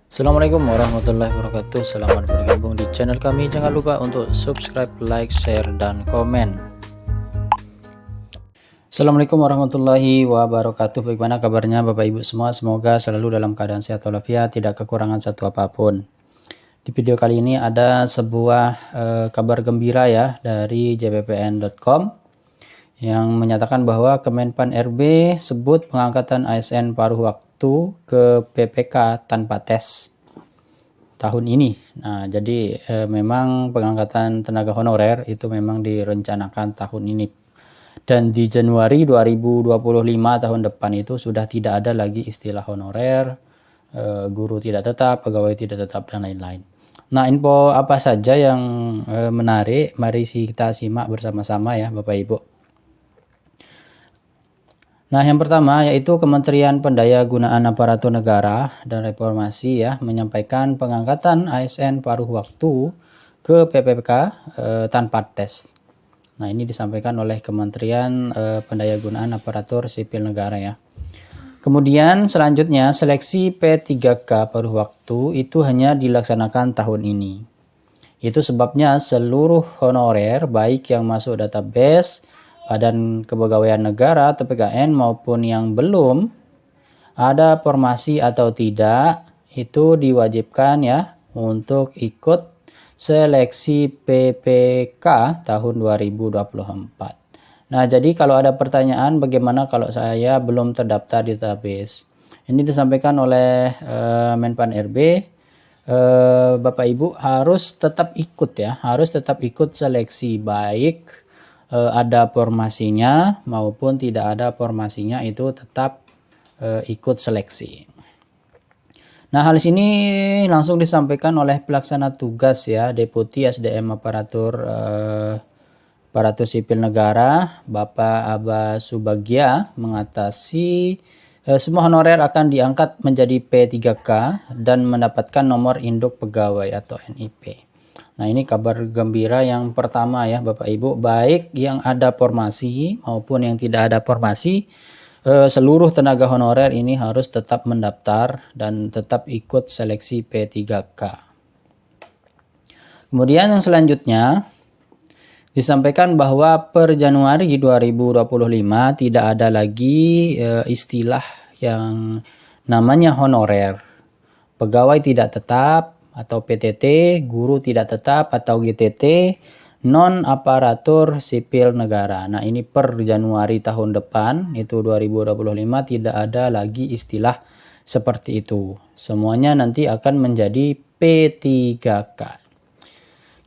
Assalamualaikum warahmatullahi wabarakatuh. Selamat bergabung di channel kami. Jangan lupa untuk subscribe, like, share, dan komen. Assalamualaikum warahmatullahi wabarakatuh. Bagaimana kabarnya Bapak Ibu semua? Semoga selalu dalam keadaan sehat walafiat, tidak kekurangan satu apapun. Di video kali ini ada sebuah kabar gembira ya dari jppn.com yang menyatakan bahwa Kemenpan RB sebut pengangkatan ASN paruh waktu ke PPK tanpa tes tahun ini. Nah, jadi memang pengangkatan tenaga honorer itu memang direncanakan tahun ini. Dan di Januari 2025 tahun depan itu sudah tidak ada lagi istilah honorer, guru tidak tetap, pegawai tidak tetap, dan lain-lain. Nah, info apa saja yang menarik? Mari kita simak bersama-sama ya Bapak Ibu. Nah, yang pertama yaitu Kementerian Pendayagunaan Aparatur Negara dan Reformasi ya menyampaikan pengangkatan ASN paruh waktu ke PPK tanpa tes. Nah, ini disampaikan oleh Kementerian Pendayagunaan Aparatur Sipil Negara ya. Kemudian selanjutnya seleksi P3K paruh waktu itu hanya dilaksanakan tahun ini. Itu sebabnya seluruh honorer baik yang masuk database Badan Kepegawaian Negara atau PKN maupun yang belum ada formasi atau tidak itu diwajibkan ya untuk ikut seleksi PPK tahun 2024. Nah, jadi kalau ada pertanyaan bagaimana kalau saya belum terdaftar di database? Ini disampaikan oleh Menpan RB. Bapak Ibu harus tetap ikut ya, harus tetap ikut seleksi baik ada formasinya maupun tidak ada formasinya itu tetap ikut seleksi. Nah, hal ini langsung disampaikan oleh pelaksana tugas ya Deputi SDM Aparatur Sipil Negara Bapak Aba Subagya mengatasi semua honorer akan diangkat menjadi P3K dan mendapatkan nomor induk pegawai atau NIP. Nah, ini kabar gembira yang pertama ya Bapak Ibu, baik yang ada formasi maupun yang tidak ada formasi, seluruh tenaga honorer ini harus tetap mendaftar dan tetap ikut seleksi P3K. Kemudian yang selanjutnya disampaikan bahwa per Januari 2025 tidak ada lagi istilah yang namanya honorer, pegawai tidak tetap atau PTT, guru tidak tetap atau GTT, non aparatur sipil negara. Nah, ini per Januari tahun depan itu 2025 tidak ada lagi istilah seperti itu. Semuanya nanti akan menjadi P3K.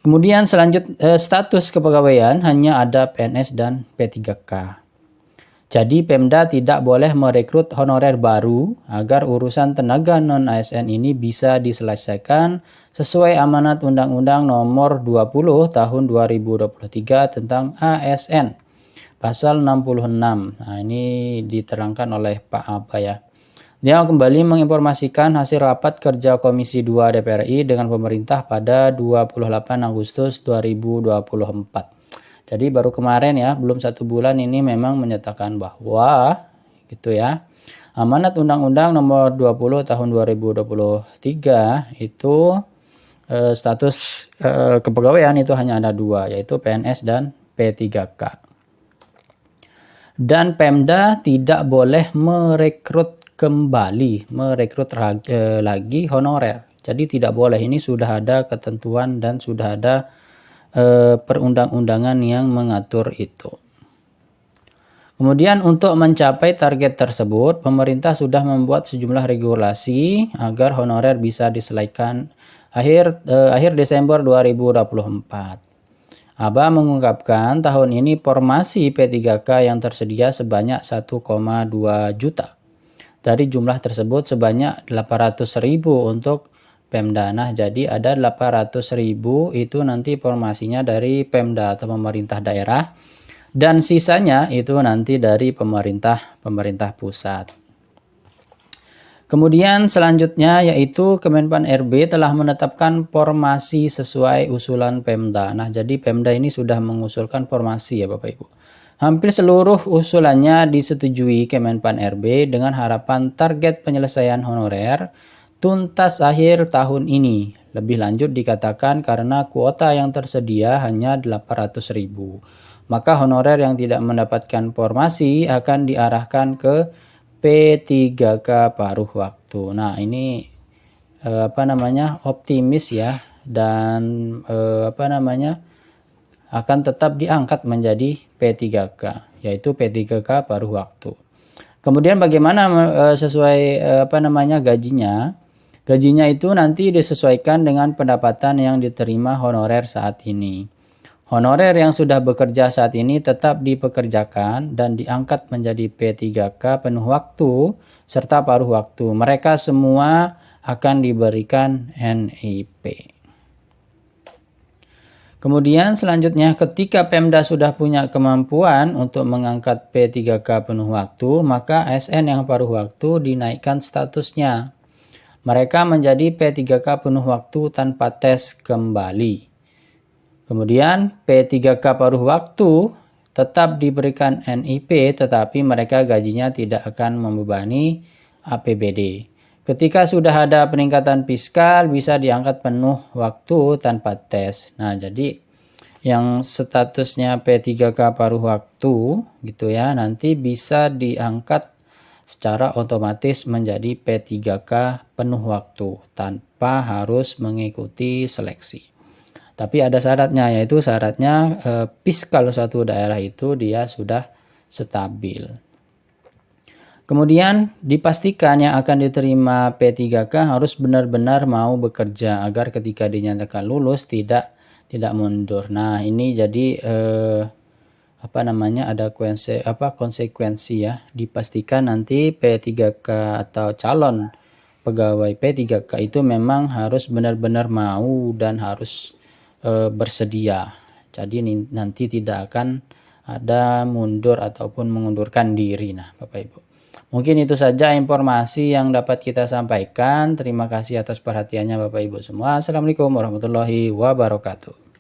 Kemudian status kepegawaian hanya ada PNS dan P3K. Jadi Pemda tidak boleh merekrut honorer baru agar urusan tenaga non-ASN ini bisa diselesaikan sesuai amanat Undang-Undang Nomor 20 Tahun 2023 tentang ASN Pasal 66. Nah, ini diterangkan oleh Pak Aba ya. Dia kembali menginformasikan hasil rapat kerja Komisi 2 DPR RI dengan pemerintah pada 28 Agustus 2024. Jadi baru kemarin ya, belum 1 bulan ini memang menyatakan bahwa gitu ya. Amanat Undang-Undang Nomor 20 Tahun 2023 itu status kepegawaian itu hanya ada 2, yaitu PNS dan P3K. Dan Pemda tidak boleh merekrut lagi honorer. Jadi tidak boleh, ini sudah ada ketentuan dan sudah ada perundang-undangan yang mengatur itu. Kemudian untuk mencapai target tersebut, pemerintah sudah membuat sejumlah regulasi agar honorer bisa diselesaikan akhir Desember 2024. Aba mengungkapkan tahun ini formasi P3K yang tersedia sebanyak 1,2 juta. Dari jumlah tersebut sebanyak 800.000 untuk Pemda. Nah, jadi ada 800.000 itu nanti formasinya dari Pemda atau pemerintah daerah dan sisanya itu nanti dari pemerintah pusat. Kemudian selanjutnya yaitu Kemenpan RB telah menetapkan formasi sesuai usulan Pemda. Nah, jadi Pemda ini sudah mengusulkan formasi ya Bapak Ibu. Hampir seluruh usulannya disetujui Kemenpan RB dengan harapan target penyelesaian honorer tuntas akhir tahun ini. Lebih lanjut dikatakan karena kuota yang tersedia hanya 800.000. Maka honorer yang tidak mendapatkan formasi akan diarahkan ke P3K paruh waktu. Nah, ini optimis ya, dan akan tetap diangkat menjadi P3K, yaitu P3K paruh waktu. Kemudian bagaimana sesuai gajinya? Gajinya itu nanti disesuaikan dengan pendapatan yang diterima honorer saat ini. Honorer yang sudah bekerja saat ini tetap dipekerjakan dan diangkat menjadi P3K penuh waktu serta paruh waktu. Mereka semua akan diberikan NIP. Kemudian selanjutnya, ketika Pemda sudah punya kemampuan untuk mengangkat P3K penuh waktu, maka ASN yang paruh waktu dinaikkan statusnya. Mereka menjadi P3K penuh waktu tanpa tes kembali. Kemudian P3K paruh waktu tetap diberikan NIP, tetapi mereka gajinya tidak akan membebani APBD. Ketika sudah ada peningkatan fiskal, bisa diangkat penuh waktu tanpa tes. Nah, jadi yang statusnya P3K paruh waktu gitu ya, nanti bisa diangkat secara otomatis menjadi P3K penuh waktu tanpa harus mengikuti seleksi. Tapi ada syaratnya, yaitu syaratnya fiskal suatu daerah itu dia sudah stabil. Kemudian dipastikan yang akan diterima P3K harus benar-benar mau bekerja agar ketika dinyatakan lulus tidak mundur. Nah, ini jadi ada konsekuensi ya. Dipastikan nanti P3K atau calon pegawai P3K itu memang harus benar-benar mau dan harus bersedia. Jadi nanti tidak akan ada mundur ataupun mengundurkan diri. Nah, Bapak Ibu, mungkin itu saja informasi yang dapat kita sampaikan. Terima kasih atas perhatiannya Bapak Ibu semua. Assalamualaikum warahmatullahi wabarakatuh.